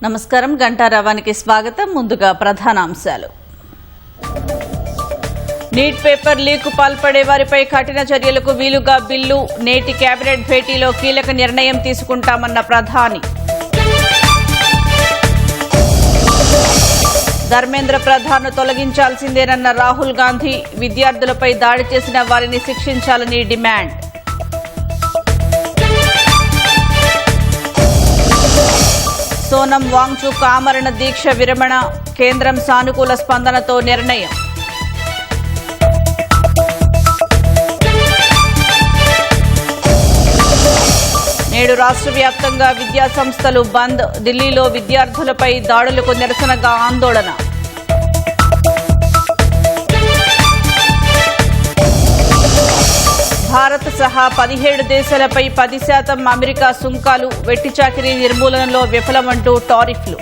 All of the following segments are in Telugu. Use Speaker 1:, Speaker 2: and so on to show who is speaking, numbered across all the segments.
Speaker 1: నమస్కారం. గంటారావానికి స్వాగతం. ముందుగా ప్రధానాంశాలు. నీట్ పేపర్ లీక్ పాల్పడే వారిపై కఠిన చర్యలకు వీలుగా బిల్లు. నేటి కేబినెట్ భేటీలో కీలక నిర్ణయం తీసుకుంటామన్న ప్రధాని. ధర్మేంద్ర ప్రధాన్ను తొలగించాల్సిందేనన్న రాహుల్ గాంధీ. విద్యార్థులపై దాడి చేసిన వారిని శిక్షించాలని డిమాండ్. సోనం వాంగ్చుక్ ఆమరణ దీక్ష విరమణ. కేంద్రం సానుకూల స్పందనతో నిర్ణయం. నేడు రాష్ట్ర వ్యాప్తంగా విద్యా సంస్థలు బంద్. ఢిల్లీలో విద్యార్థులపై దాడులకు నిరసనగా ఆందోళన. భారత్ సహా 17 దేశాలపై 10% అమెరికా సుంకాలు. వెట్టి చాకిరీ నిర్మూలనలో విఫలమంటూ టారిఫ్లు.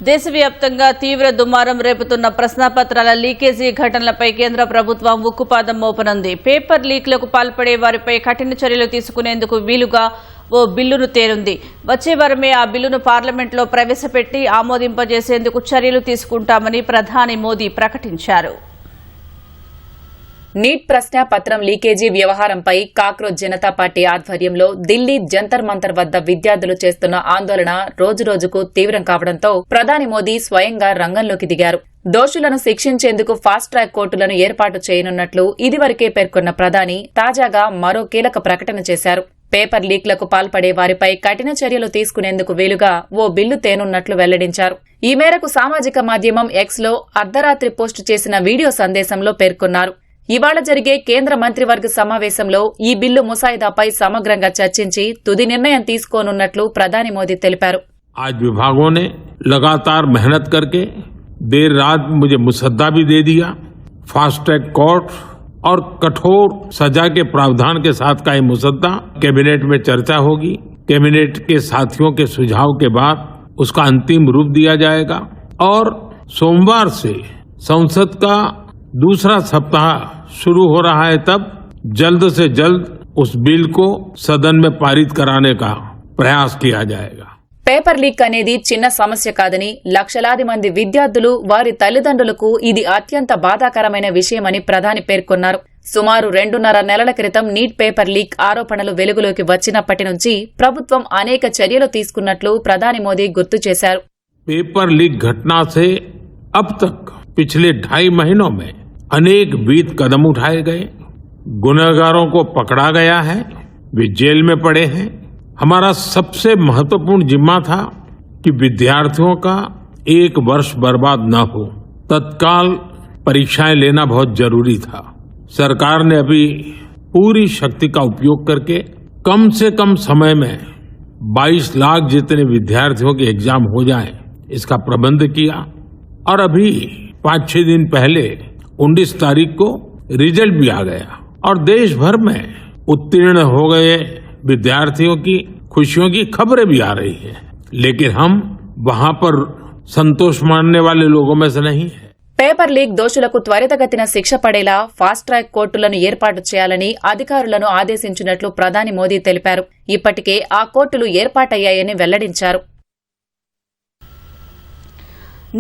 Speaker 1: దేశవ్యాప్తంగా తీవ్ర దుమారం రేపుతున్న ప్రశ్నాపత్రాల లీకేజీ ఘటనలపై కేంద్ర ప్రభుత్వం ఉక్కుపాదం మోపనుంది. పేపర్ లీక్లకు పాల్పడే వారిపై కఠిన చర్యలు తీసుకునేందుకు వీలుగా ఓ బిల్లును తేనుంది. వచ్చే వారమే ఆ బిల్లును పార్లమెంట్లో ప్రవేశపెట్టి ఆమోదింపజేసేందుకు చర్యలు తీసుకుంటామని ప్రధాని మోదీ ప్రకటించారు.
Speaker 2: నీట్ ప్రశ్నాపత్రం లీకేజీ వ్యవహారంపై కాక్రోచ్ జనతా పార్టీ ఆధ్వర్యంలో ఢిల్లీ జంతర్ మంతర్ వద్ద విద్యార్థులు చేస్తున్న ఆందోళన రోజురోజుకు తీవ్రం కావడంతో ప్రధాని మోదీ స్వయంగా రంగంలోకి దిగారు. దోషులను శిక్షించేందుకు ఫాస్ట్ ట్రాక్ కోర్టులను ఏర్పాటు చేయనున్నట్లు ఇదివరకే పేర్కొన్న ప్రధాని తాజాగా మరో కీలక ప్రకటన చేశారు. పేపర్ లీక్లకు పాల్పడే వారిపై కఠిన చర్యలు తీసుకునేందుకు వీలుగా ఓ బిల్లు తేనున్నట్లు వెల్లడించారు. ఈ మేరకు సామాజిక మాధ్యమం ఎక్స్ లో అర్ధరాత్రి పోస్టు చేసిన వీడియో సందేశంలో పేర్కొన్నారు. ఇవాళ జరిగే కేంద్ర మంత్రివర్గ సమావేశంలో ఈ బిల్లు ముసాయిదాపై సమగ్రంగా చర్చించి తుది నిర్ణయం తీసుకోనున్నట్లు ప్రధాని మోదీ తెలిపారు.
Speaker 3: आज विभागों ने लगातार मेहनत करके देर रात मुझे मुसद्दा भी दे दिया. फास्ट ट्रैक कोर्ट और कठोर सजा के प्रावधान के साथ का ये मुसद्दा कैबिनेट में चर्चा होगी. कैबिनेट के साथियों के सुझाव के बाद उसका अंतिम रूप दिया जाएगा और सोमवार से संसद का दूसरा सप्ताह शुरू हो रहा है. तब जल्द से जल्द उस बिल को सदन में पारित कराने का प्रयास किया जाएगा.
Speaker 2: పేపర్ లీక్ అనేది చిన్న సమస్య కాదని, లక్షలాది మంది విద్యార్థులు వారి తల్లిదండ్రులకు ఇది అత్యంత బాధాకరమైన విషయమని ప్రధాని పేర్కొన్నారు. సుమారు 2.5 నెలల క్రితం నీట్ పేపర్ లీక్ ఆరోపణలు వెలుగులోకి వచ్చినప్పటి నుంచి ప్రభుత్వం అనేక చర్యలు తీసుకున్నట్లు ప్రధాని మోదీ గుర్తు చేశారు.
Speaker 3: पेपर लीक घटना से अब तक पिछले 2.5 महीनों में अनेक विध कदम उठाए गए. गुनहगारों को पकड़ा गया है, वे जेल में पड़े हैं. हमारा सबसे महत्वपूर्ण जिम्मा था कि विद्यार्थियों का एक वर्ष बर्बाद न हो. तत्काल परीक्षाएं लेना बहुत जरूरी था. सरकार ने अभी पूरी शक्ति का उपयोग करके कम से कम समय में 22 लाख जितने विद्यार्थियों के एग्जाम हो जाए इसका प्रबंध किया. और अभी 5-6 दिन पहले 19 तारीख को रिजल्ट भी आ गया और देश भर में उत्तीर्ण हो गए विद्यार्थियों की खुशियों की खबरें भी आ रही है. लेकिन हम वहां पर संतोष मानने वाले लोगों में से नहीं है.
Speaker 2: పేపర్ లీక్ దోషులకు త్వరితగతిన శిక్ష పడేలా ఫాస్ట్ ట్రాక్ కోర్టులను ఏర్పాటు చేయాలని అధికారులను ఆదేశించినట్లు ప్రధాని మోదీ తెలిపారు. ఇప్పటికే ఆ కోర్టులు ఏర్పాటయ్యాయని వెల్లడించారు.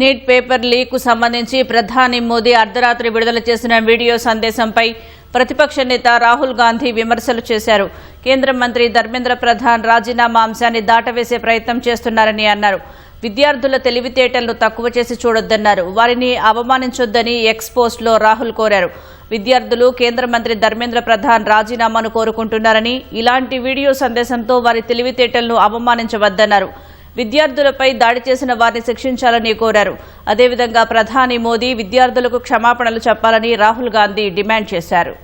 Speaker 1: నీట్ పేపర్ లీక్ కు సంబంధించి ప్రధాని మోదీ అర్ధరాత్రి విడుదల చేసిన వీడియో సందేశంపై ప్రతిపక్ష నేత రాహుల్ గాంధీ విమర్శలు చేశారు. కేంద్ర మంత్రి ధర్మేంద్ర ప్రధాన్ రాజీనామా అంశాన్ని దాటవేసే ప్రయత్నం చేస్తున్నారని అన్నారు. విద్యార్థుల తెలివితేటలను తక్కువ చేసి చూడొద్దన్నారు. వారిని అవమానించొద్దని ఎక్స్ పోస్ట్లో రాహుల్ కోరారు. విద్యార్థులు కేంద్ర మంత్రి ధర్మేంద్ర ప్రధాన్ రాజీనామాను కోరుకుంటున్నారని, ఇలాంటి వీడియో సందేశంతో వారి తెలివితేటలను అవమానించవద్దన్నారు. విద్యార్థులపై దాడి చేసిన వారిని శిక్షించాలని కోరారు. అదేవిధంగా ప్రధాని మోదీ విద్యార్థులకు క్షమాపణలు చెప్పాలని రాహుల్ గాంధీ డిమాండ్ చేశారు.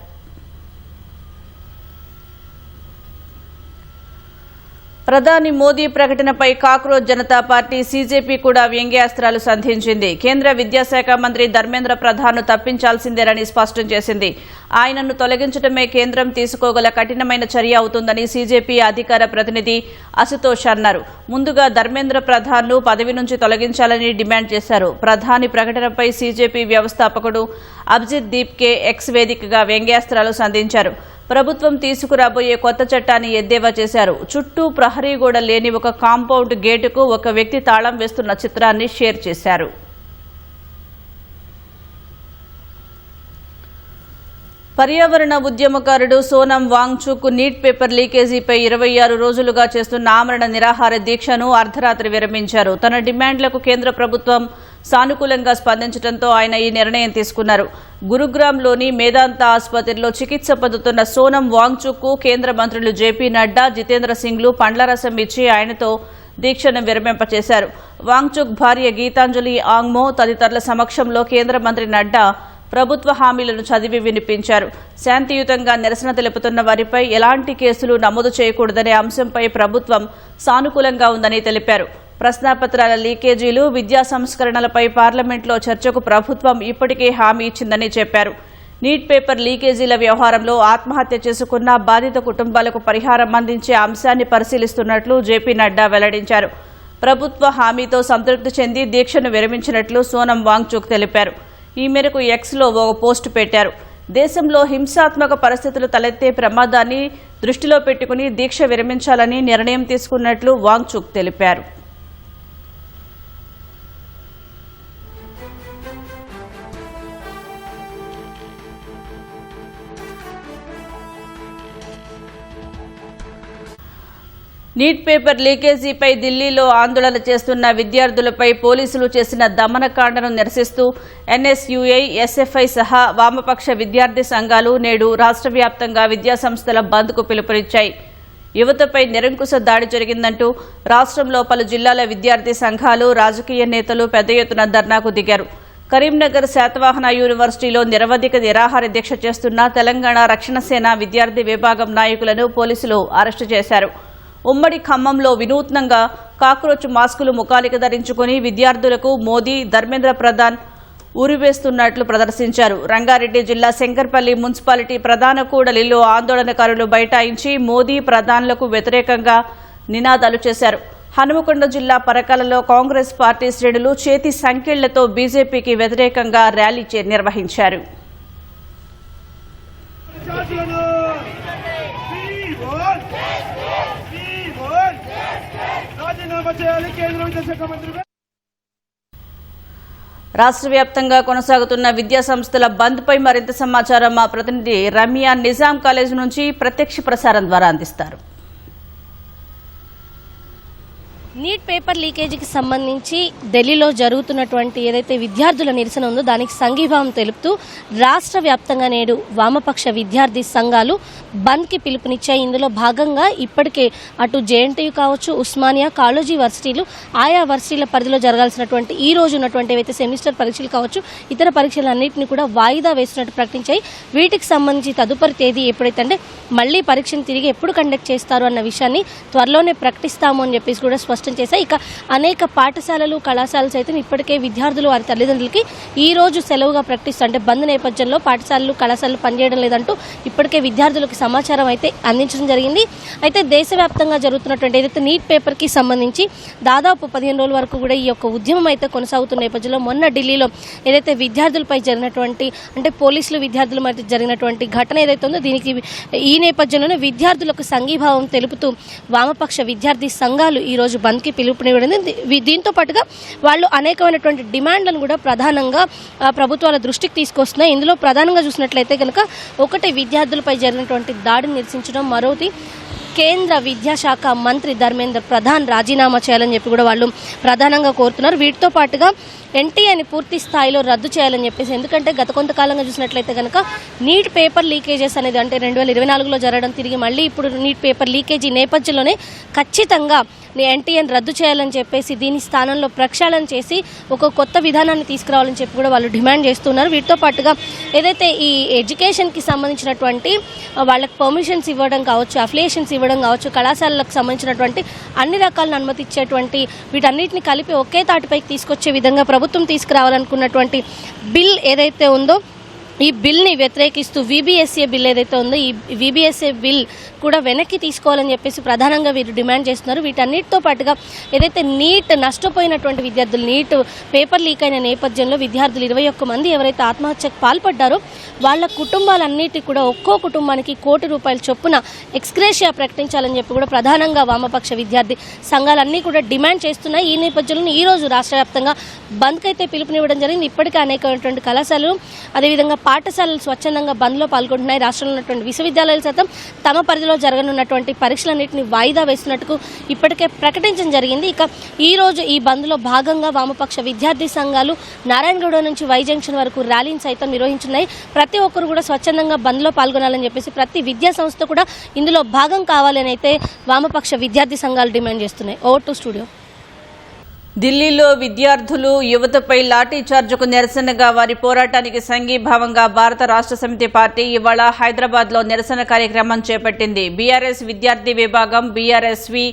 Speaker 1: ప్రధాని మోదీ ప్రకటనపై కాక్రోచ్ జనతా పార్టీ సీజేపీ కూడా వ్యంగ్యాస్త్రాలు సంధించింది. కేంద్ర విద్యాశాఖ మంత్రి ధర్మేంద్ర ప్రధాన్ను తప్పించాల్సిందేనని స్పష్టం చేసింది. ఆయనను తొలగించడమే కేంద్రం తీసుకోగల కఠినమైన చర్య అవుతుందని సీజేపీ అధికార ప్రతినిధి అశుతోష్ అన్నారు. ముందుగా ధర్మేంద్ర ప్రధాన్ను పదవి నుంచి తొలగించాలని డిమాండ్ చేశారు. ప్రధాని ప్రకటనపై సీజేపీ వ్యవస్థాపకుడు అభిజిత్ దీప్కే ఎక్స్ వేదికగా వ్యంగ్యాస్త్రాలు సంధించారు. ప్రభుత్వం తీసుకురాబోయే కొత్త చట్టాన్ని ఎద్దేవా చేశారు. చుట్టూ ప్రహరీ గోడ లేని ఒక కాంపౌండ్ గేటుకు ఒక వ్యక్తి తాళం వేస్తున్న చిత్రాన్ని షేర్ చేశారు. పర్యావరణ ఉద్యమకారుడు సోనం వాంగ్చుక్ నీట్ పేపర్ లీకేజీపై 26 రోజులుగా చేస్తున్న ఆమరణ నిరాహార దీక్షను అర్ధరాత్రి విరమించారు. తన డిమాండ్లకు కేంద్ర ప్రభుత్వం సానుకూలంగా స్పందించడంతో ఆయన ఈ నిర్ణయం తీసుకున్నారు. గురుగ్రామ్లోని మేదాంత ఆసుపత్రిలో చికిత్స పొందుతున్న సోనం వాంగ్చుక్ కేంద్ర మంత్రులు జేపీ నడ్డా, జితేంద్ర సింగ్లు పండ్లరసం ఇచ్చి ఆయనతో దీక్షను విరమింపచేశారు. వాంగ్చుక్ భార్య గీతాంజలి ఆంగ్మో తదితరుల సమక్షంలో కేంద్ర మంత్రి నడ్డా ప్రభుత్వ హామీలను చదివి వినిపించారు. శాంతియుతంగా నిరసన తెలుపుతున్న వారిపై ఎలాంటి కేసులు నమోదు చేయకూడదనే అంశంపై ప్రభుత్వం సానుకూలంగా ఉందని తెలిపారు. ప్రశ్నాపత్రాల లీకేజీలు, విద్యా సంస్కరణలపై పార్లమెంట్లో చర్చకు ప్రభుత్వం ఇప్పటికే హామీ ఇచ్చిందని చెప్పారు. నీట్ పేపర్ లీకేజీల వ్యవహారంలో ఆత్మహత్య చేసుకున్న బాధిత కుటుంబాలకు పరిహారం అందించే అంశాన్ని పరిశీలిస్తున్నట్లు జేపీ నడ్డా వెల్లడించారు. ప్రభుత్వ హామీతో సంతృప్తి చెంది దీక్షను విరమించినట్లు సోనం వాంగ్చుక్ తెలిపారు. ఈ మేరకు ఎక్స్లో ఓ పోస్టు పెట్టారు. దేశంలో హింసాత్మక పరిస్థితులు తలెత్తే ప్రమాదాన్ని దృష్టిలో పెట్టుకుని దీక్ష విరమించాలని నిర్ణయం తీసుకున్నట్లు వాంగ్చుక్ తెలిపారు. నీట్ పేపర్ లీకేజీపై ఢిల్లీలో ఆందోళన చేస్తున్న విద్యార్థులపై పోలీసులు చేసిన దమనకాండను నిరసిస్తూ ఎన్ఎస్యుఐ, ఎస్ఎఫ్ఐ సహా వామపక్ష విద్యార్థి సంఘాలు నేడు రాష్ట్ర వ్యాప్తంగా విద్యాసంస్థల బంద్కు పిలుపునిచ్చాయి. యువతపై నిరంకుశ దాడి జరిగిందంటూ రాష్ట్రంలో పలు జిల్లాల విద్యార్థి సంఘాలు, రాజకీయ నేతలు పెద్ద ఎత్తున ధర్నాకు దిగారు. కరీంనగర్ శాతవాహన యూనివర్సిటీలో నిరవధిక నిరాహార దీక్ష చేస్తున్న తెలంగాణ రక్షణ సేన విద్యార్థి విభాగం నాయకులను పోలీసులు అరెస్టు చేశారు. ఉమ్మడి ఖమ్మంలో వినూత్నంగా కాక్రోచ్ మాస్కులు ముఖానికి ధరించుకుని విద్యార్థులకు మోదీ, ధర్మేంద్ర ప్రధాన్ ఊరివేస్తున్నట్లు ప్రదర్శించారు. రంగారెడ్డి జిల్లా శంకర్పల్లి మున్సిపాలిటీ ప్రధాన కూడలిలో ఆందోళనకారులు బైఠాయించి మోదీ, ప్రధాన్లకు వ్యతిరేకంగా నినాదాలు చేశారు. హనుమకొండ జిల్లా పరకాలలో కాంగ్రెస్ పార్టీ శ్రేణులు చేతి సంకెళ్లతో బీజేపీకి వ్యతిరేకంగా ర్యాలీ నిర్వహించారు. రాష్ట్ర వ్యాప్తంగా కొనసాగుతున్న విద్యాసంస్థల బంద్పై మరింత సమాచారం మా ప్రతినిధి రమ్య నిజాం కాలేజ్ నుంచి ప్రత్యక్ష ప్రసారం ద్వారా అందిస్తారు.
Speaker 4: నీట్ పేపర్ లీకేజీకి సంబంధించి ఢిల్లీలో జరుగుతున్నటువంటి ఏదైతే విద్యార్థుల నిరసన ఉందో దానికి సంఘీభావం తెలుపుతూ రాష్ట్ర వ్యాప్తంగా నేడు వామపక్ష విద్యార్థి సంఘాలు బంద్కి పిలుపునిచ్చాయి. ఇందులో భాగంగా ఇప్పటికే అటు జేఎన్టీయూ కావచ్చు, ఉస్మానియా, కాళోజీ వర్సిటీలు ఆయా వర్సిటీల పరిధిలో జరగాల్సినటువంటి ఈ రోజు ఉన్నటువంటి ఏవైతే సెమిస్టర్ పరీక్షలు కావచ్చు, ఇతర పరీక్షలన్నింటినీ కూడా వాయిదా వేసినట్టు ప్రకటించాయి. వీటికి సంబంధించి తదుపరి తేదీ ఎప్పుడైతే అంటే మళ్లీ పరీక్షను తిరిగి ఎప్పుడు కండక్ట్ చేస్తారు అన్న విషయాన్ని త్వరలోనే ప్రకటిస్తాము అని చెప్పేసి కూడా స్పష్టం చేశాయి. ఇక అనేక పాఠశాలలు, కళాశాలలు సైతం ఇప్పటికే విద్యార్థులు వారి తల్లిదండ్రులకి ఈ రోజు సెలవుగా ప్రకటిస్తూ అంటే బంద్ నేపథ్యంలో పాఠశాలలు, కళాశాలలు పనిచేయడం లేదంటూ ఇప్పటికే విద్యార్థులకు సమాచారం అయితే అందించడం జరిగింది. అయితే దేశవ్యాప్తంగా జరుగుతున్నటువంటి ఏదైతే నీట్ పేపర్కి సంబంధించి దాదాపు 15 రోజుల వరకు కూడా ఈ యొక్క ఉద్యమం అయితే కొనసాగుతున్న నేపథ్యంలో మొన్న ఢిల్లీలో ఏదైతే విద్యార్థులపై జరిగినటువంటి అంటే పోలీసులు విద్యార్థుల మధ్య జరిగినటువంటి ఘటన ఏదైతే ఉందో దీనికి ఈ నేపథ్యంలోనే విద్యార్థులకు సంఘీభావం తెలుపుతూ వామపక్ష విద్యార్థి సంఘాలు ఈ రోజు బంద్కి పిలుపునివ్వడింది. దీంతో పాటుగా వాళ్ళు అనేకమైనటువంటి డిమాండ్లను కూడా ప్రధానంగా ప్రభుత్వాల దృష్టికి తీసుకొస్తున్నాయి. ఇందులో ప్రధానంగా చూసినట్లయితే కనుక ఒకటి విద్యార్థులపై జరిగినటువంటి దాడిని నిరసించడం, మరోది కేంద్ర విద్యాశాఖ మంత్రి ధర్మేంద్ర ప్రధాన్ రాజీనామా చేయాలని చెప్పి కూడా వాళ్ళు ప్రధానంగా కోరుతున్నారు. వీటితో పాటుగా ఎన్టీఏని పూర్తి స్థాయిలో రద్దు చేయాలని చెప్పేసి, ఎందుకంటే గత కొంతకాలంగా చూసినట్లయితే కనుక నీట్ పేపర్ లీకేజెస్ అనేది అంటే 2024లో జరగడం, తిరిగి మళ్ళీ ఇప్పుడు నీట్ పేపర్ లీకేజీ నేపథ్యంలోనే ఖచ్చితంగా ఎన్టీఏని రద్దు చేయాలని చెప్పేసి దీని స్థానంలో ప్రక్షాళన చేసి ఒక కొత్త విధానాన్ని తీసుకురావాలని చెప్పి కూడా వాళ్ళు డిమాండ్ చేస్తున్నారు. వీటితో పాటుగా ఏదైతే ఈ ఎడ్యుకేషన్కి సంబంధించినటువంటి వాళ్ళకి పర్మిషన్స్ ఇవ్వడం కావచ్చు, అఫిలియేషన్స్ ఇవ్వడం కావచ్చు, కళాశాలలకు సంబంధించినటువంటి అన్ని రకాలను అనుమతి ఇచ్చేటువంటి వీటన్నిటిని కలిపి ఒకే తాటిపైకి తీసుకొచ్చే విధంగా ప్రభుత్వం తీసుకురావాలనుకున్నటువంటి బిల్ ఏదైతే ఉందో ఈ బిల్ని వ్యతిరేకిస్తూ VBSA బిల్ ఏదైతే ఉందో ఈ VBSA బిల్ కూడా వెనక్కి తీసుకోవాలని చెప్పేసి ప్రధానంగా వీరు డిమాండ్ చేస్తున్నారు. వీటన్నిటితో పాటుగా ఏదైతే నీట్ నష్టపోయినటువంటి విద్యార్థులు నీట్ పేపర్ లీక్ అయిన నేపథ్యంలో విద్యార్థులు 21 మంది ఎవరైతే ఆత్మహత్యకు పాల్పడ్డారో వాళ్ళ కుటుంబాలన్నిటికీ కూడా ఒక్కో కుటుంబానికి ₹1 కోటి చొప్పున ఎక్స్గ్రేషియా ప్రకటించాలని చెప్పి కూడా ప్రధానంగా వామపక్ష విద్యార్థి సంఘాలన్నీ కూడా డిమాండ్ చేస్తున్నాయి. ఈ నేపథ్యంలో ఈ రోజు రాష్ట్ర వ్యాప్తంగా బంద్కి అయితే పిలుపునివ్వడం జరిగింది. ఇప్పటికే అనేకమైనటువంటి కళాశాలలు అదేవిధంగా పాఠశాలలు స్వచ్ఛందంగా బంద్లో పాల్గొంటున్నాయి. రాష్ట్రంలో ఉన్నటువంటి విశ్వవిద్యాలయాలు సైతం తమ పరిధిలో జరగనున్నటువంటి పరీక్షలన్నింటినీ వాయిదా వేస్తున్నట్టు ఇప్పటికే ప్రకటించడం జరిగింది. ఇక ఈ రోజు ఈ బంద్లో భాగంగా వామపక్ష విద్యార్థి సంఘాలు నారాయణగూడ నుంచి వై జంక్షన్ వరకు ర్యాలీని సైతం నిర్వహించున్నాయి. ప్రతి ఒక్కరు కూడా స్వచ్ఛందంగా బంద్లో పాల్గొనాలని చెప్పేసి ప్రతి విద్యా సంస్థ కూడా ఇందులో భాగం కావాలని అయితే వామపక్ష విద్యార్థి సంఘాలు డిమాండ్ చేస్తున్నాయి. Over to studio.
Speaker 1: ఢిల్లీలో విద్యార్థులు యువతపై లాఠీ చార్జుకు నిరసనగా వారి పోరాటానికి సంఘీభావంగా భారత రాష్ట్ర సమితి పార్టీ ఇవాళ హైదరాబాద్లో నిరసన కార్యక్రమం చేపట్టింది. బీఆర్ఎస్ విద్యార్థి విభాగం బీఆర్ఎస్వి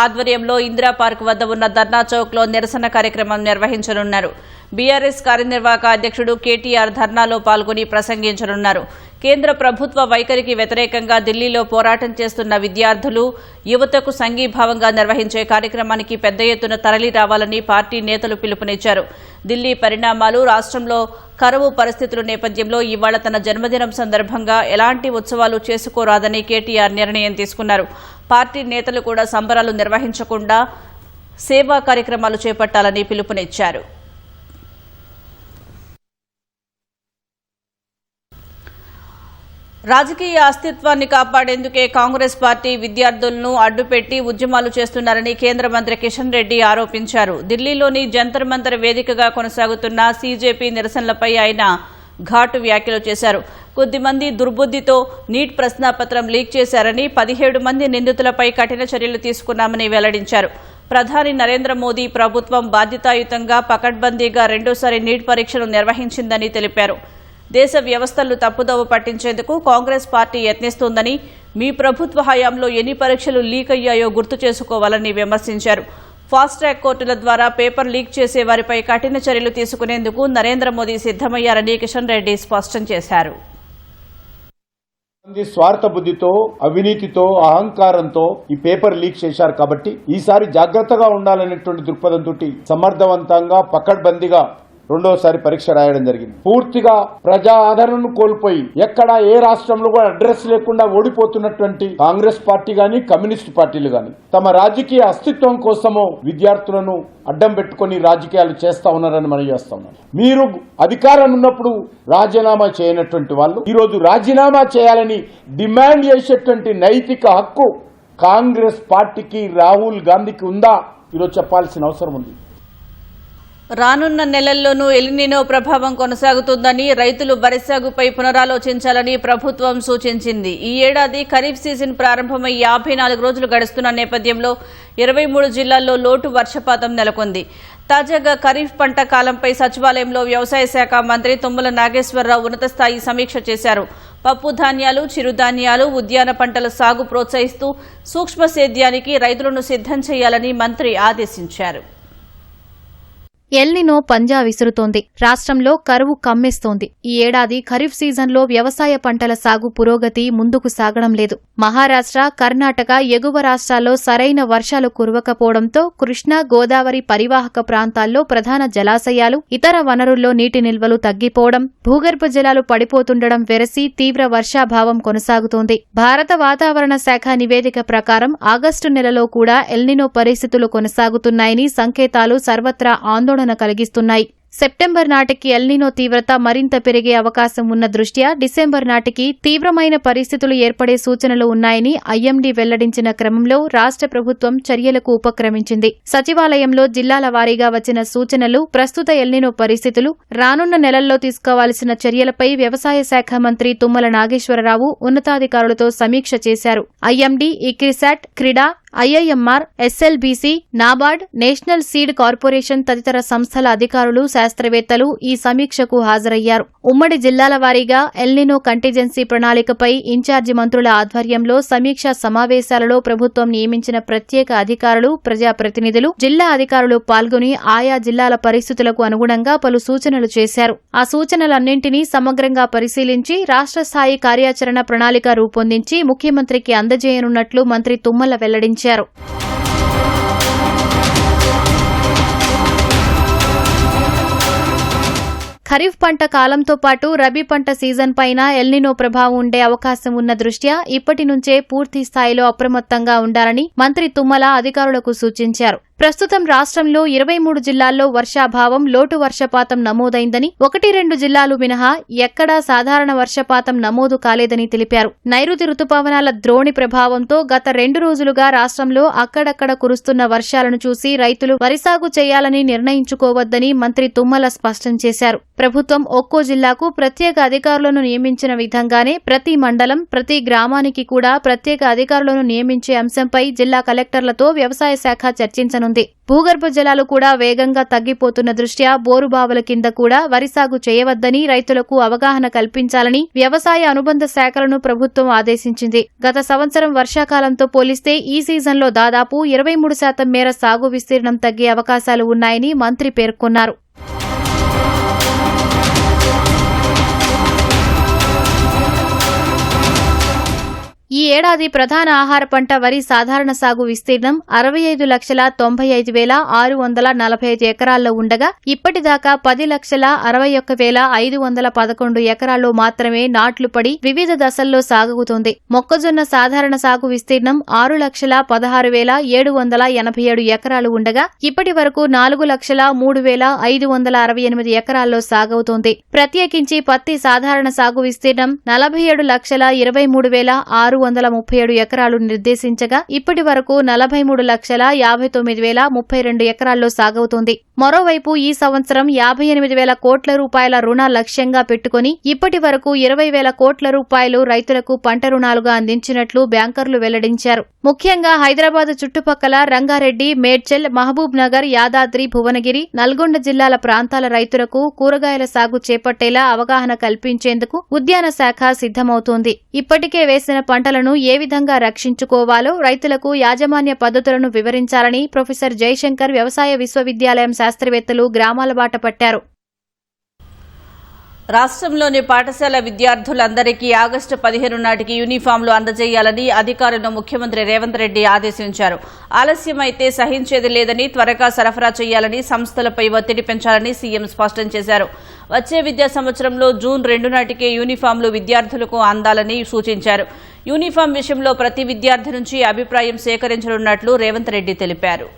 Speaker 1: ఆధ్వర్యంలో ఇందిరా పార్క్ వద్ద ఉన్న ధర్నా చౌక్లో నిరసన కార్యక్రమం నిర్వహించనున్నారు. బీఆర్ఎస్ కార్యనిర్వాహక అధ్యక్షుడు కేటీఆర్ ధర్నాలో పాల్గొని ప్రసంగించనున్నారు. కేంద్ర ప్రభుత్వ వైఖరికి వ్యతిరేకంగా ఢిల్లీలో పోరాటం చేస్తున్న విద్యార్థులు యువతకు సంఘీభావంగా నిర్వహించే కార్యక్రమానికి పెద్ద ఎత్తున తరలి రావాలని పార్టీ నేతలు పిలుపునిచ్చారు. ఢిల్లీ పరిణామాలు, రాష్ట్రంలో కరువు పరిస్థితుల నేపథ్యంలో ఇవాళ తన జన్మదినం సందర్భంగా ఎలాంటి ఉత్సవాలు చేసుకోరాదని కేటీఆర్ నిర్ణయం తీసుకున్నారు. పార్టీ నేతలు కూడా సంబరాలు నిర్వహించకుండా సేవా కార్యక్రమాలు చేపట్టాలని పిలుపునిచ్చారు. రాజకీయ అస్తిత్వాన్ని కాపాడేందుకే కాంగ్రెస్ పార్టీ విద్యార్థులను అడ్డుపెట్టి ఉద్యమాలు చేస్తున్నారని కేంద్ర మంత్రి కిషన్ రెడ్డి ఆరోపించారు. ఢిల్లీలోని జంతర్ మంతర్ వేదికగా కొనసాగుతున్న సీజేపీ నిరసనలపై ఆయన ఘాటు వ్యాఖ్యలు చేశారు. కొద్దిమంది దుర్బుద్దితో నీట్ ప్రశ్నాపత్రం లీక్ చేశారని 17 మంది నిందితులపై కఠిన చర్యలు తీసుకున్నామని వెల్లడించారు. ప్రధాని నరేంద్ర మోదీ ప్రభుత్వం బాధ్యతాయుతంగా పకడ్బందీగా రెండోసారి నీట్ పరీక్షను నిర్వహించిందని తెలిపారు. దేశ వ్యవస్థలను తప్పుదోవ పట్టించేందుకు కాంగ్రెస్ పార్టీ యత్నిస్తోందని, మీ ప్రభుత్వ హయాంలో ఎన్ని పరీక్షలు లీక్ అయ్యాయో గుర్తు చేసుకోవాలని విమర్శించారు. ఫాస్ట్ ట్రాక్ కోర్టుల ద్వారా పేపర్ లీక్ చేసే వారిపై కఠిన చర్యలు తీసుకునేందుకు నరేంద్ర మోదీ సిద్దమయ్యారని కిషన్ రెడ్డి స్పష్టం చేశారు.
Speaker 5: స్వార్థ బుద్ధితో, అవినీతితో, అహంకారంతో ఈ పేపర్ లీక్ చేశారు కాబట్టి ఈసారి జాగ్రత్తగా ఉండాలనేటువంటి దృక్పథంతో సమర్థవంతంగా పకడ్బందీగా రెండోసారి పరీక్ష రాయడం జరిగింది. పూర్తిగా ప్రజా ఆదరణను కోల్పోయి ఎక్కడ ఏ రాష్ట్రంలో కూడా అడ్రస్ లేకుండా ఓడిపోతున్నటువంటి కాంగ్రెస్ పార్టీ గాని, కమ్యూనిస్ట్ పార్టీలు గాని తమ రాజకీయ అస్తిత్వం కోసమో విద్యార్థులను అడ్డం పెట్టుకుని రాజకీయాలు చేస్తా ఉన్నారని మనం చేస్తా ఉన్నాం. మీరు అధికారం ఉన్నప్పుడు రాజీనామా చేయనటువంటి వాళ్ళు ఈరోజు రాజీనామా చేయాలని డిమాండ్ చేసేటువంటి నైతిక హక్కు కాంగ్రెస్ పార్టీకి, రాహుల్ గాంధీకి ఉందా ఈరోజు చెప్పాల్సిన అవసరం ఉంది.
Speaker 1: రానున్న నెలల్లోనూ ఎల్నినో ప్రభావం కొనసాగుతుందని, రైతులు వరి సాగుపై పునరాలోచించాలని ప్రభుత్వం సూచించింది. ఈ ఏడాది ఖరీఫ్ సీజన్ ప్రారంభమై 54 రోజులు గడుస్తున్న నేపథ్యంలో 23 జిల్లాల్లో లోటు వర్షపాతం నెలకొంది. తాజాగా ఖరీఫ్ పంట కాలంపై సచివాలయంలో వ్యవసాయ శాఖ మంత్రి తుమ్మల నాగేశ్వరరావు ఉన్నత స్థాయి సమీక్ష చేశారు. పప్పు ధాన్యాలు, చిరుధాన్యాలు, ఉద్యాన పంటల సాగు ప్రోత్సహిస్తూ సూక్ష్మ సేద్యానికి రైతులను సిద్దం చేయాలని మంత్రి ఆదేశించారు.
Speaker 6: ఎల్నినో పంజా విసురుతోంది. రాష్ట్రంలో కరువు కమ్మేస్తోంది. ఈ ఏడాది ఖరీఫ్ సీజన్లో వ్యవసాయ పంటల సాగు పురోగతి ముందుకు సాగడం లేదు. మహారాష్ట్ర, కర్ణాటక, ఎగువ రాష్ట్రాల్లో సరైన వర్షాలు కురవకపోవడంతో కృష్ణా, గోదావరి పరివాహక ప్రాంతాల్లో ప్రధాన జలాశయాలు, ఇతర వనరుల్లో నీటి నిల్వలు తగ్గిపోవడం, భూగర్భ జలాలు పడిపోతుండడం వెరసి తీవ్ర వర్షాభావం కొనసాగుతోంది. భారత వాతావరణ శాఖ నివేదిక ప్రకారం ఆగస్టు నెలలో కూడా ఎల్నినో పరిస్థితులు కొనసాగుతున్నాయని సంకేతాలు సర్వత్రా ఆందోళన కలిగిస్తున్నాయి. సెప్టెంబర్ నాటికి ఎల్నినో తీవ్రత మరింత పెరిగే అవకాశం ఉన్న దృష్ట్యా డిసెంబర్ నాటికి తీవ్రమైన పరిస్థితులు ఏర్పడే సూచనలు ఉన్నాయని ఐఎండీ వెల్లడించిన క్రమంలో రాష్ట్ర ప్రభుత్వం చర్యలకు ఉపక్రమించింది. సచివాలయంలో జిల్లాల వారీగా వచ్చిన సూచనలు, ప్రస్తుత ఎల్నినో పరిస్థితులు, రానున్న నెలల్లో తీసుకోవాల్సిన చర్యలపై వ్యవసాయ శాఖ మంత్రి తుమ్మల నాగేశ్వరరావు ఉన్నతాధికారులతో సమీక్ష చేశారు. ఐఎండీ, ఇక్రిసాట్, క్రీడా, IIMR, SLBC, NABARD, national seed corporation తదితర సంస్థల అధికారులు, శాస్త్రవేత్తలు ఈ సమీక్షకు హాజరయ్యారు. ఉమ్మడి జిల్లాల వారీగా ఎల్నినో కంటిజెన్సీ ప్రణాళికపై ఇన్ఛార్జి మంత్రుల ఆధ్వర్యంలో సమీక్షా సమావేశాలలో ప్రభుత్వం నియమించిన ప్రత్యేక అధికారులు, ప్రజాప్రతినిధులు, జిల్లా అధికారులు పాల్గొని ఆయా జిల్లాల పరిస్థితులకు అనుగుణంగా పలు సూచనలు చేశారు. ఆ సూచనలన్నింటినీ సమగ్రంగా పరిశీలించి రాష్ట్ర స్థాయి కార్యాచరణ ప్రణాళిక రూపొందించి ముఖ్యమంత్రికి అందజేయనున్నట్లు మంత్రి తుమ్మల వెల్లడించారు. ఖరీఫ్ పంట కాలంతో పాటు రబీ పంట సీజన్ పైన ఎల్నినో ప్రభావం ఉండే అవకాశం ఉన్న దృష్ట్యా ఇప్పటి నుంచే పూర్తి స్థాయిలో అప్రమత్తంగా ఉండాలని మంత్రి తుమ్మల అధికారులకు సూచించారు. ప్రస్తుతం రాష్ట్రంలో 23 జిల్లాల్లో వర్షాభావం, లోటు వర్షపాతం నమోదైందని, 1-2 జిల్లాలు మినహా ఎక్కడా సాధారణ వర్షపాతం నమోదు కాలేదని తెలిపారు. నైరుతి రుతుపవనాల ద్రోణి ప్రభావంతో గత 2 రోజులుగా రాష్ట్రంలో అక్కడక్కడ కురుస్తున్న వర్షాలను చూసి రైతులు వరి సాగు చేయాలని నిర్ణయించుకోవద్దని మంత్రి తుమ్మల స్పష్టం చేశారు. ప్రభుత్వం ఒక్కో జిల్లాకు ప్రత్యేక అధికారులను నియమించిన విధంగానే ప్రతి మండలం, ప్రతి గ్రామానికి కూడా ప్రత్యేక అధికారులను నియమించే అంశంపై జిల్లా కలెక్టర్లతో వ్యవసాయ శాఖ చర్చించనుంది. భూగర్భ జలాలు కూడా వేగంగా తగ్గిపోతున్న దృష్ట్యా బోరుబావుల కింద కూడా వరి సాగు చేయవద్దని రైతులకు అవగాహన కల్పించాలని వ్యవసాయ అనుబంధ శాఖలను ప్రభుత్వం ఆదేశించింది. గత సంవత్సరం వర్షాకాలంతో పోలిస్తే ఈ సీజన్లో దాదాపు 23% మేర సాగు విస్తీర్ణం తగ్గే అవకాశాలు ఉన్నాయని మంత్రి పేర్కొన్నారు. ఈ ఏడాది ప్రధాన ఆహార పంట వరి సాధారణ సాగు విస్తీర్ణం 65,95,645 ఎకరాల్లో ఉండగా ఇప్పటిదాకా 10,61,511 ఎకరాల్లో మాత్రమే నాట్లు పడి వివిధ దశల్లో సాగుతోంది. మొక్కజొన్న సాధారణ సాగు విస్తీర్ణం 6,16,787 ఎకరాలు ఉండగా ఇప్పటి వరకు 4,03,568 ఎకరాల్లో సాగవుతోంది. ప్రత్యేకించి పత్తి సాధారణ సాగు విస్తీర్ణం 47,23,637 ఎకరాలు నిర్దేశించగా ఇప్పటి వరకు 43,59,032 ఎకరాల్లో సాగవుతోంది. మరోవైపు ఈ సంవత్సరం 58,000 కోట్ల రూపాయల రుణ లక్ష్యంగా పెట్టుకుని ఇప్పటి వరకు 20,000 కోట్ల రూపాయలు రైతులకు పంట రుణాలుగా అందించినట్లు బ్యాంకర్లు వెల్లడించారు. ముఖ్యంగా హైదరాబాద్ చుట్టుపక్కల రంగారెడ్డి, మేడ్చల్, మహబూబ్ నగర్, యాదాద్రి, భువనగిరి, నల్గొండ జిల్లాల ప్రాంతాల రైతులకు కూరగాయల సాగు చేపట్టేలా అవగాహన కల్పించేందుకు ఉద్యాన శాఖ సిద్దమవుతోంది. ఇప్పటికే వేసిన పంటలను ఏ విధంగా రక్షించుకోవాలో రైతులకు యాజమాన్య పద్ధతులను వివరించాలని ప్రొఫెసర్ జయశంకర్ వ్యవసాయ విశ్వవిద్యాలయం శాస్త్రవేత్తలు గ్రామాల బాట పట్టారు.
Speaker 1: రాష్ట్రంలోని పాఠశాల విద్యార్థులందరికీ ఆగస్టు 15 నాటికి యూనిఫామ్లు అందజేయాలని అధికారులను ముఖ్యమంత్రి రేవంత్ రెడ్డి ఆదేశించారు. ఆలస్యమైతే సహించేది లేదని, త్వరగా సరఫరా చేయాలని, సంస్థలపై ఒత్తిడి పెంచాలని సీఎం స్పష్టం చేశారు. వచ్చే విద్యా సంవత్సరంలో జూన్ 2 నాటికే యూనిఫామ్లు విద్యార్థులకు అందాలని సూచించారు. యూనిఫామ్ విషయంలో ప్రతి విద్యార్థి నుంచి అభిప్రాయం సేకరించనున్నట్లు రేవంత్ రెడ్డి తెలిపారు.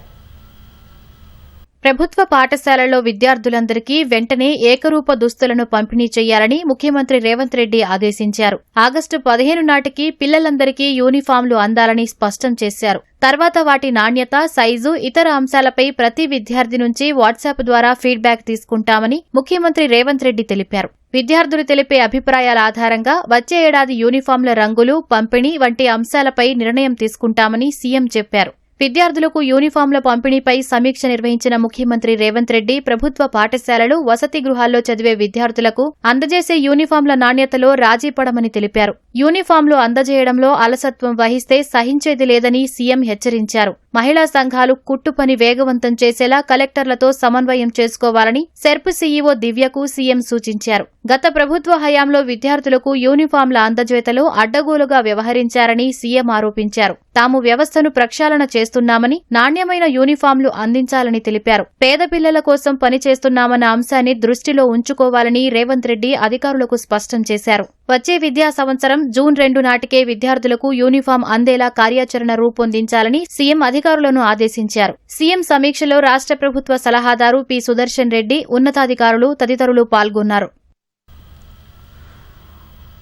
Speaker 6: ప్రభుత్వ పాఠశాలల్లో విద్యార్థులందరికీ వెంటనే ఏకరూప దుస్తులను పంపిణీ చేయాలని ముఖ్యమంత్రి రేవంత్ రెడ్డి ఆదేశించారు. ఆగస్టు 15 నాటికి పిల్లలందరికీ యూనిఫామ్లు అందాలని స్పష్టం చేశారు. తర్వాత వాటి నాణ్యత, సైజు, ఇతర అంశాలపై ప్రతి విద్యార్థి నుంచి వాట్సాప్ ద్వారా ఫీడ్బ్యాక్ తీసుకుంటామని ముఖ్యమంత్రి రేవంత్ రెడ్డి తెలిపారు. విద్యార్థులు తెలిపే అభిప్రాయాల ఆధారంగా వచ్చే ఏడాది యూనిఫామ్ల రంగులు, పంపిణీ వంటి అంశాలపై నిర్ణయం తీసుకుంటామని సీఎం చెప్పారు. విద్యార్థులకు యూనిఫామ్ల పంపిణీపై సమీక్ష నిర్వహించిన ముఖ్యమంత్రి రేవంత్ రెడ్డి ప్రభుత్వ పాఠశాలలు, వసతి గృహాల్లో చదివే విద్యార్థులకు అందజేసే యూనిఫామ్ల నాణ్యతలో రాజీ పడమని తెలిపారు. యూనిఫామ్లు అందజేయడంలో అలసత్వం వహిస్తే సహించేది లేదని సీఎం హెచ్చరించారు. మహిళా సంఘాలు కుట్టు పని వేగవంతం చేసేలా కలెక్టర్లతో సమన్వయం చేసుకోవాలని సెర్ప్ సీఈఓ దివ్యకు సీఎం సూచించారు. గత ప్రభుత్వ హయాంలో విద్యార్థులకు యూనిఫామ్ల అందజేతలో అడ్డగోలుగా వ్యవహరించారని సీఎం ఆరోపించారు. తాము వ్యవస్థను ప్రక్షాళన చేస్తున్నామని, నాణ్యమైన యూనిఫామ్లు అందించాలని తెలిపారు. పేద పిల్లల కోసం పనిచేస్తున్నామన్న అంశాన్ని దృష్టిలో ఉంచుకోవాలని రేవంత్ రెడ్డి అధికారులకు స్పష్టం చేశారు. వచ్చే విద్యా సంవత్సరం జూన్ 2 నాటికే విద్యార్థులకు యూనిఫామ్ అందేలా కార్యాచరణ రూపొందించాలని సీఎం అధికారులను ఆదేశించారు. సీఎం సమీక్షలో రాష్ట్ర ప్రభుత్వ సలహాదారు పి సుదర్శన్ రెడ్డి, ఉన్నతాధికారులు తదితరులు పాల్గొన్నారు.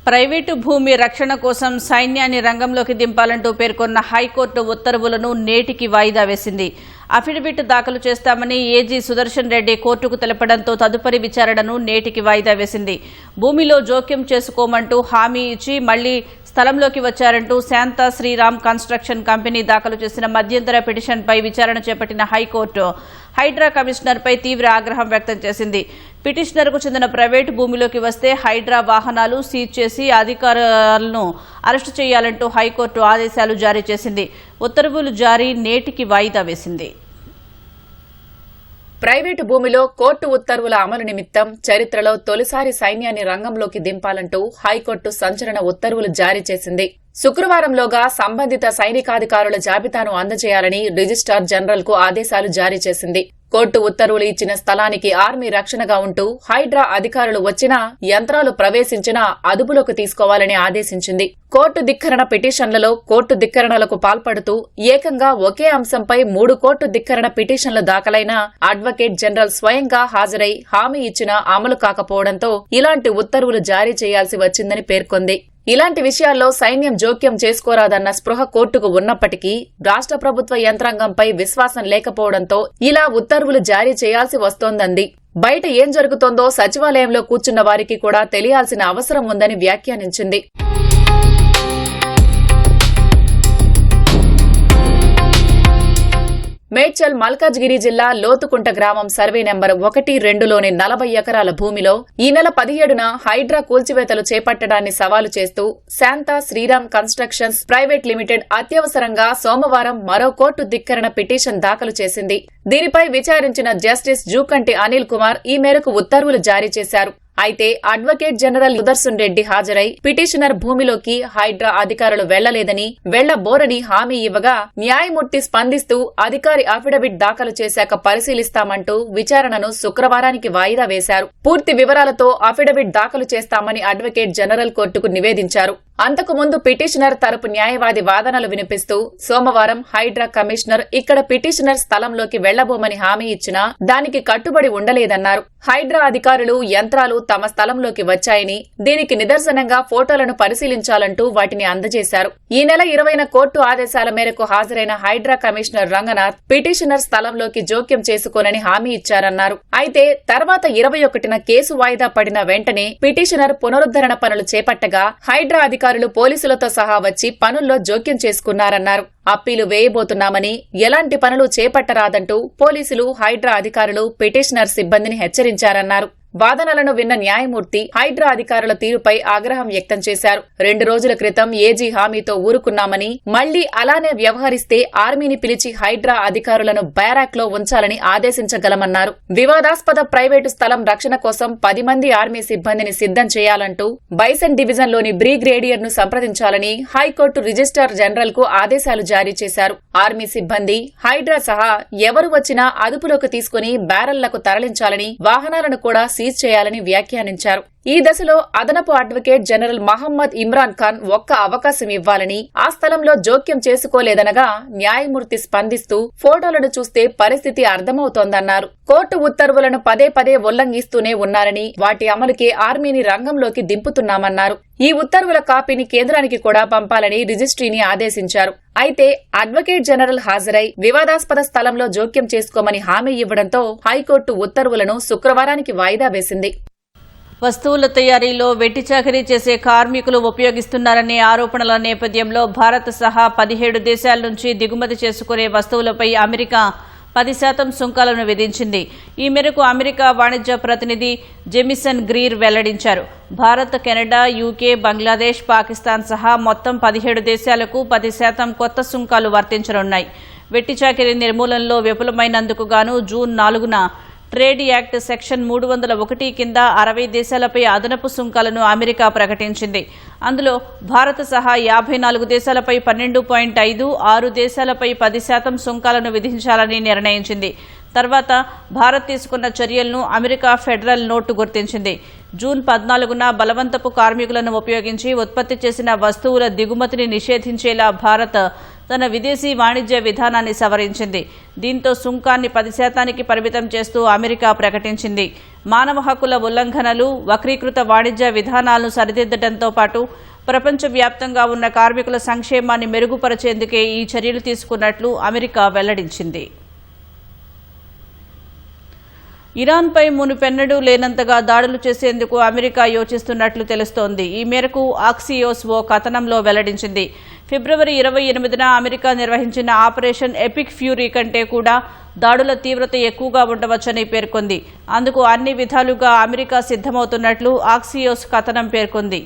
Speaker 1: ప్రైవేటు భూమి రక్షణ కోసం సైన్యాన్ని రంగంలోకి దింపాలంటూ పేర్కొన్న హైకోర్టు ఉత్తర్వులను నేటికి వాయిదా వేసింది. అఫిడవిట్ దాఖలు చేస్తామని ఏజీ సుదర్శన్ రెడ్డి కోర్టుకు తెలపడంతో తదుపరి విచారణను నేటికి వాయిదా వేసింది. భూమిలో జోక్యం చేసుకోమంటూ హామీ ఇచ్చి మళ్లీ స్థలంలోకి వచ్చారంటూ శాంతా శ్రీరామ్ కన్స్ట్రక్షన్ కంపెనీ దాఖలు చేసిన మధ్యంతర పిటిషన్పై విచారణ చేపట్టిన హైకోర్టు హైడ్రా కమిషనర్పై తీవ్ర ఆగ్రహం వ్యక్తం చేసింది. పిటిషనర్కు చెందిన ప్రైవేటు భూమిలోకి వస్తే హైడ్రా వాహనాలు సీజ్ చేసి అధికారులను అరెస్టు చేయాలంటూ హైకోర్టు ఆదేశాలు జారీ చేసింది. ఉత్తర్వులు జారీ నేటికి వాయిదా వేసింది.
Speaker 2: ప్రైవేటు భూమిలో కోర్టు ఉత్తర్వుల అమలు నిమిత్తం చరిత్రలో తొలిసారి సైన్యాన్ని రంగంలోకి దింపాలంటూ హైకోర్టు సంచలన ఉత్తర్వులు జారీ చేసింది. శుక్రవారంలోగా సంబంధిత సైనికాధికారుల జాబితాను అందజేయాలని రిజిస్ట్రార్ జనరల్ కు ఆదేశాలు జారీ చేసింది. కోర్టు ఉత్తర్వులు ఇచ్చిన స్థలానికి ఆర్మీ రక్షణగా ఉంటూ హైడ్రా అధికారులు వచ్చినా యంత్రాలు ప్రవేశించినా అదుపులోకి తీసుకోవాలని ఆదేశించింది. కోర్టు ధిక్కరణ పిటిషన్లలో కోర్టు ధిక్కరణలకు పాల్పడుతూ ఏకంగా ఒకే అంశంపై 3 కోర్టు ధిక్కరణ పిటిషన్లు దాఖలైన అడ్వకేట్ జనరల్ స్వయంగా హాజరై హామీ ఇచ్చినా అమలు కాకపోవడంతో ఇలాంటి ఉత్తర్వులు జారీ చేయాల్సి వచ్చిందని పేర్కొంది. ఇలాంటి విషయాల్లో సైన్యం జోక్యం చేసుకోరాదన్న స్పృహ కోర్టుకు ఉన్నప్పటికీ రాష్ట్ర ప్రభుత్వ యంత్రాంగంపై విశ్వాసం లేకపోవడంతో ఇలా ఉత్తర్వులు జారీ చేయాల్సి వస్తోందంది. బయట ఏం జరుగుతోందో సచివాలయంలో కూర్చున్న వారికి కూడా తెలియాల్సిన అవసరం ఉందని వ్యాఖ్యానించింది. మేడ్చల్ మల్కాజ్గిరి జిల్లా లోతుకుంట గ్రామం సర్వే నెంబర్ 1-2లోని 40 ఎకరాల భూమిలో ఈ నెల 17న హైడ్రా కూల్చివేతలు చేపట్టడాన్ని సవాలు చేస్తూ Shanta Sriram constructions private limited అత్యవసరంగా సోమవారం మరో కోర్టు ధిక్కరణ పిటిషన్ దాఖలు చేసింది. దీనిపై విచారించిన జస్టిస్ జూకంటి అనిల్ కుమార్ ఈ మేరకు ఉత్తర్వులు జారీ చేశారు. అయితే అడ్వకేట్ జనరల్ సుదర్శన్ రెడ్డి హాజరై పిటిషనర్ భూమిలోకి హైడ్రా అధికారులు వెళ్లలేదని వెళ్లబోరని హామీ ఇవ్వగా న్యాయమూర్తి స్పందిస్తూ అధికారి అఫిడవిట్ దాఖలు చేశాక పరిశీలిస్తామంటూ విచారణను శుక్రవారానికి వాయిదా వేశారు. పూర్తి వివరాలతో అఫిడవిట్ దాఖలు చేస్తామని అడ్వకేట్ జనరల్ కోర్టుకు నివేదించారు. అంతకుముందు పిటిషనర్ తరపు న్యాయవాది వాదనలు వినిపిస్తూ సోమవారం హైడ్రా కమిషనర్ ఇక్కడ పిటిషనర్ స్థలంలోకి వెళ్లబోమని హామీ ఇచ్చినా దానికి కట్టుబడి ఉండలేదన్నారు. హైడ్రా అధికారులు యంత్రాలు తమ స్థలంలోకి వచ్చాయని దీనికి నిదర్శనంగా ఫోటోలను పరిశీలించాలంటూ వాటిని అందజేశారు. ఈ నెల 20న కోర్టు ఆదేశాల మేరకు హాజరైన హైడ్రా కమిషనర్ రంగనాథ్ పిటిషనర్ స్థలంలోకి జోక్యం చేసుకోనని హామీ ఇచ్చారన్నారు. అయితే తర్వాత 21న కేసు వాయిదా పడిన వెంటనే పిటిషనర్ పునరుద్ధరణ పనులు చేపట్టగా హైడ్రా అధికారులు పోలీసులతో సహా వచ్చి పనుల్లో జోక్యం చేసుకున్నారన్నారు. అప్పీలు వేయబోతున్నామని ఎలాంటి పనులు చేపట్టరాదంటూ పోలీసులు హైడ్రా అధికారులు పిటిషనర్ సిబ్బందిని హెచ్చరించారన్నారు. వాదనలను విన్న న్యాయమూర్తి హైడ్రా అధికారుల తీరుపై ఆగ్రహం వ్యక్తం చేశారు. 2 రోజుల క్రితం ఏజీ హామీతో ఊరుకున్నామని మళ్లీ అలానే వ్యవహరిస్తే ఆర్మీని పిలిచి హైడ్రా అధికారులను బ్యారాక్ లో ఉంచాలని ఆదేశించగలమన్నారు. వివాదాస్పద ప్రైవేటు స్థలం రక్షణ కోసం 10 మంది ఆర్మీ సిబ్బందిని సిద్ధం చేయాలంటూ బైసన్ డివిజన్లోని బ్రిగేడియర్ ను సంప్రదించాలని హైకోర్టు రిజిస్ట్రార్ జనరల్ కు ఆదేశాలు జారీ చేశారు. ఆర్మీ సిబ్బంది హైడ్రా సహా ఎవరు వచ్చినా అదుపులోకి తీసుకుని బ్యారళ్లకు తరలించాలని వాహనాలను కూడా సీజ్ చేయాలని వ్యాఖ్యానించారు. ఈ దశలో అదనపు అడ్వకేట్ జనరల్ మహమ్మద్ ఇమ్రాన్ ఖాన్ ఒక్క అవకాశం ఇవ్వాలని ఆ స్థలంలో జోక్యం చేసుకోలేదనగా న్యాయమూర్తి స్పందిస్తూ ఫోటోలను చూస్తే పరిస్థితి అర్థమవుతోందన్నారు. కోర్టు ఉత్తర్వులను పదే పదే ఉల్లంఘిస్తూనే ఉన్నారని వాటి అమలుకే ఆర్మీని రంగంలోకి దింపుతున్నామన్నారు. ఈ ఉత్తర్వుల కాపీని కేంద్రానికి కూడా పంపాలని రిజిస్ట్రీని ఆదేశించారు. అయితే అడ్వకేట్ జనరల్ హాజరై వివాదాస్పద స్థలంలో జోక్యం చేసుకోమని హామీ ఇవ్వడంతో హైకోర్టు ఉత్తర్వులను శుక్రవారానికి వాయిదా వేసింది.
Speaker 1: వస్తువుల తయారీలో వెట్టి చాకరీ చేసే కార్మికులు ఉపయోగిస్తున్నారనే ఆరోపణల నేపథ్యంలో భారత్ సహా 17 దేశాల నుంచి దిగుమతి చేసుకునే వస్తువులపై అమెరికా 10% సుంకాలను విధించింది. ఈ మేరకు అమెరికా వాణిజ్య ప్రతినిధి జెమిసన్ గ్రీర్ వెల్లడించారు. భారత్, కెనడా, యూకే, బంగ్లాదేశ్, పాకిస్తాన్ సహా మొత్తం 17 దేశాలకు 10% కొత్త సుంకాలు వర్తించనున్నాయి. వెట్టి చాకరీ నిర్మూలనలో విఫలమైనందుకు గాను జూన్ 4న ట్రేడ్ యాక్ట్ సెక్షన్ 301 కింద 60 దేశాలపై అదనపు సుంకాలను అమెరికా ప్రకటించింది. అందులో భారత్ సహా 54 దేశాలపై 12.5, 6 దేశాలపై 10% సుంకాలను విధించాలని నిర్ణయించింది. తర్వాత భారత్ తీసుకున్న చర్యలను అమెరికా ఫెడరల్ నోటు గుర్తించింది. జూన్ 14న బలవంతపు కార్మికులను ఉపయోగించి ఉత్పత్తి చేసిన వస్తువుల దిగుమతిని నిషేధించేలా భారత్ తన విదేశీ వాణిజ్య విధానాన్ని సవరించింది. దీంతో సుంకాన్ని 10%కి పరిమితం చేస్తూ అమెరికా ప్రకటించింది. మానవ హక్కుల ఉల్లంఘనలు, వక్రీకృత వాణిజ్య విధానాలను సరిదిద్దడంతో పాటు ప్రపంచవ్యాప్తంగా ఉన్న కార్మికుల సంక్షేమాన్ని మెరుగుపరిచేందుకే ఈ చర్యలు తీసుకున్నట్లు అమెరికా వెల్లడించింది. ఇరాన్పై మునుపెన్నడూ లేనంతగా దాడులు చేసేందుకు అమెరికా యోచిస్తున్నట్లు తెలుస్తోంది. ఈ మేరకు ఆక్సియోస్ ఓ కథనంలో వెల్లడించింది. ఫిబ్రవరి 28న అమెరికా నిర్వహించిన ఆపరేషన్ ఎపిక్ ఫ్యూరీ కంటే కూడా దాడుల తీవ్రత ఎక్కువగా ఉండవచ్చని పేర్కొంది. అందుకు అన్ని విధాలుగా అమెరికా సిద్ధమవుతున్నట్లు ఆక్సియోస్ కథనం పేర్కొంది.